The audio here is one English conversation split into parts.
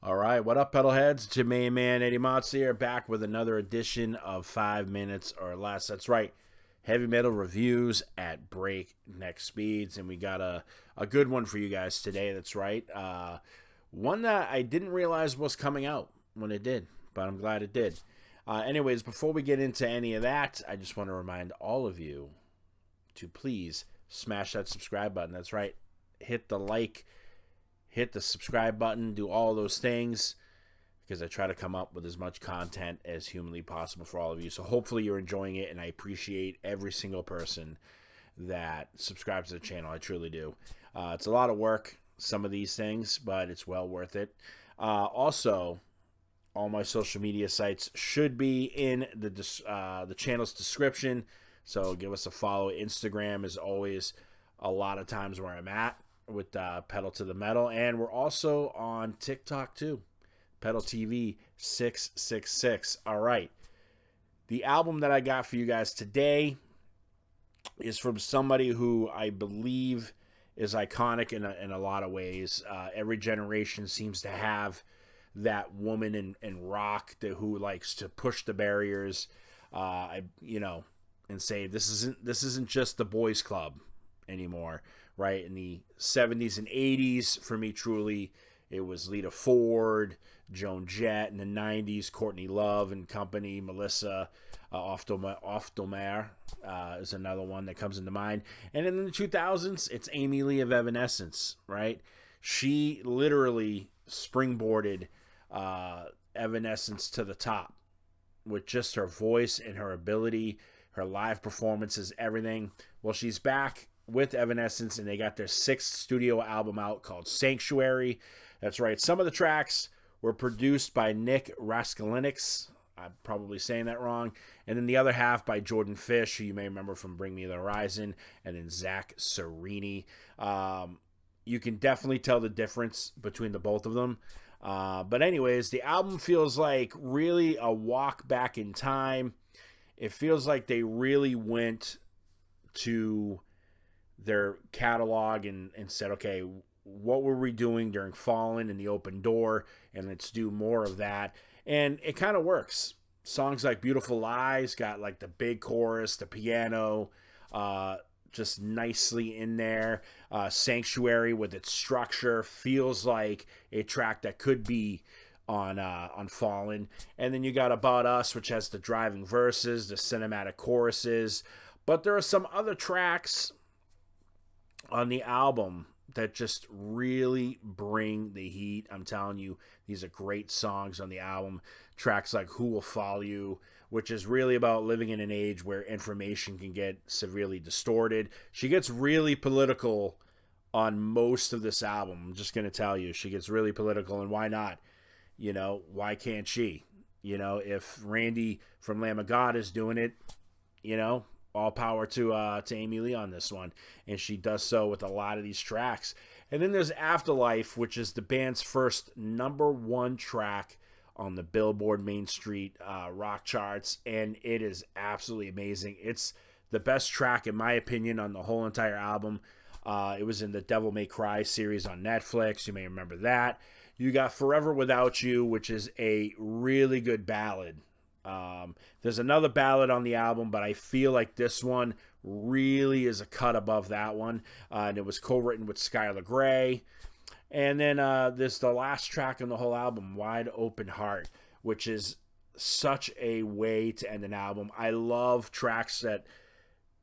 All right, what up, pedalheads? It's your main man, Eddie Motz here, back with another edition of 5 Minutes or Less. That's right, heavy metal reviews at breakneck speeds, and we got a good one for you guys today. That's right, one that I didn't realize was coming out when it did, but I'm glad it did. Anyways, before we get into any of that, I just want to remind all of you to please smash that subscribe button. That's right, hit the like, hit the subscribe button, do all those things, because I try to come up with as much content as humanly possible for all of you. So hopefully you're enjoying it, and I appreciate every single person that subscribes to the channel. I truly do. It's a lot of work, some of these things, but it's well worth it. Also, all my social media sites should be in the channel's description, so give us a follow. Instagram is always a lot of times where I'm at with Pedal to the Metal, and we're also on TikTok too, Pedal TV 666. All right, the album that I got for you guys today is from somebody who I believe is iconic in a lot of ways. Every generation seems to have that woman in rock who likes to push the barriers, and say this isn't just the boys club anymore. Right, in the 70s and 80s, for me, truly, it was Lita Ford, Joan Jett. In the 90s, Courtney Love and company, Melissa Oftelmer is another one that comes into mind. And in the 2000s, it's Amy Lee of Evanescence, right? She literally springboarded Evanescence to the top with just her voice and her ability, her live performances, everything. Well, she's back with Evanescence, and they got their 6th studio album out called Sanctuary. That's right, some of the tracks were produced by Nick Raskulinecz. I'm probably saying that wrong. And then the other half by Jordan Fish, who you may remember from Bring Me the Horizon, and then Zach Serini. You can definitely tell the difference between the both of them. But anyways, the album feels like really a walk back in time. It feels like they really went to their catalog and said, okay, what were we doing during Fallen and The Open Door, and let's do more of that. And it kind of works. Songs like Beautiful Lies got like the big chorus, the piano, just nicely in there. Sanctuary with its structure feels like a track that could be on Fallen. And then you got About Us, which has the driving verses, the cinematic choruses. But there are some other tracks on the album that just really bring the heat. I'm telling you, these are great songs on the album. Tracks like Who Will Follow You, which is really about living in an age where information can get severely distorted. She gets really political on most of this album. I'm just going to tell you, she gets really political, and why not? Why can't she? If Randy from Lamb of God is doing it, all power to Amy Lee on this one. And she does so with a lot of these tracks. And then there's Afterlife, which is the band's first #1 track on the Billboard Main Street rock charts. And it is absolutely amazing. It's the best track, in my opinion, on the whole entire album. It was in the Devil May Cry series on Netflix. You may remember that. You got Forever Without You, which is a really good ballad. There's another ballad on the album, but I feel like this one really is a cut above that one. And it was co-written with Skylar Grey. And then there's the last track on the whole album, Wide Open Heart, which is such a way to end an album. I love tracks that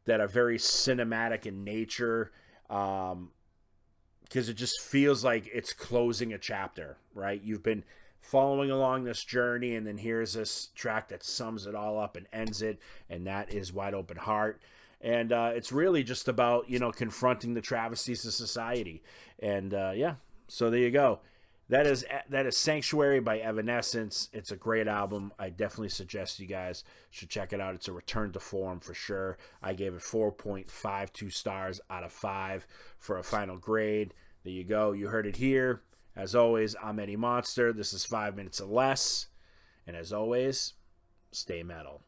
are very cinematic in nature, because it just feels like it's closing a chapter, right? You've been following along this journey, and then here's this track that sums it all up and ends it, and that is Wide Open Heart. And it's really just about, confronting the travesties of society. And so there you go. That is Sanctuary by Evanescence. It's a great album. I definitely suggest you guys should check it out. It's a return to form for sure. I gave it 4.52 stars out of 5 for a final grade. There you go. You heard it here. As always, I'm Eddie Monster. This is 5 Minutes or Less. And as always, stay metal.